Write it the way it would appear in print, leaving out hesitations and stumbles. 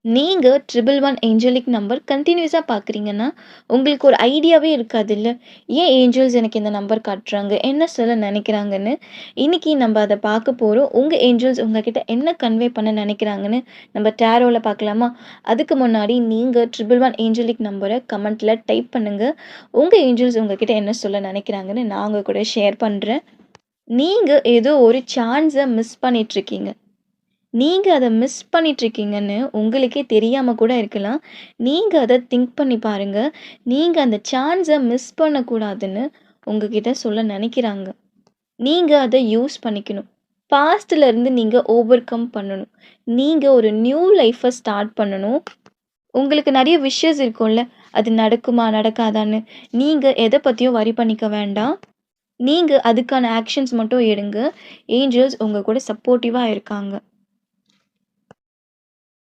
நீங்க 111 Angelique number கன்டினியூஸா பார்க்குறீங்கன்னா, உங்களுக்கு ஒரு ஐடியாவே இருக்காதுல்ல. ஏன் ஏஞ்சல்ஸ் எனக்கு இந்த நம்பர் காட்டுறாங்க? என்ன சொல்ல நெனைக்கிறாங்கன்னு. இன்னைக்கு நம்ப அத பார்க்க போறோம். உங்க ஏஞ்சல்ஸ் உங்ககிட்ட என்ன கன்வே பண்ண நெனைக்கிறாங்கன்னு நம்ம டேரோல பார்க்கலாமா? அதுக்கு முன்னாடி நீங்க 111 ஏஞ்சலிக் நம்பர கமெண்ட்ல டைப் பண்ணுங்க. உங்க ஏஞ்சல்ஸ் உங்ககிட்ட என்ன சொல்ல நெனைக்கிறாங்கன்னு நான் உங்க கூட ஷேர் பண்றேன். நீங்க ஏதோ ஒரு சான்ஸ மிஸ் பண்ணிட்டுருக்கீங்க. நீங்க அத மிஸ் பண்ணிட்டுருக்கீங்கன்னு உங்களுக்கே தெரியாம கூட இருக்கலாம். நீங்க அத திங்க் பண்ணி பாருங்க. நீங்க அந்த சான்ஸ மிஸ் பண்ணக்கூடாதுன்னு உங்ககிட்ட சொல்ல நெனைக்கிறாங்க. நீங்க அத யூஸ் பண்ணிக்கணும். பாஸ்ட்லருந்து நீங்க ஓவர் கம் பண்ணணும். நீங்க ஒரு நியூ லைஃப்ப ஸ்டார்ட் பண்ணணும். உங்களுக்கு நெறைய விஷஸ் இருக்கும்ல. அது நடக்குமா? நடக்காதான்னு. நீங்க எத பத்தியும் வொரி பண்ணிக்க வேண்டாம். நீங்க அதுக்கான ஆக்ஷன்ஸ் மட்டும் எடுங்க. ஏஞ்சல்ஸ் உங்க கூட சப்போர்ட்டிவா இருக்காங்க.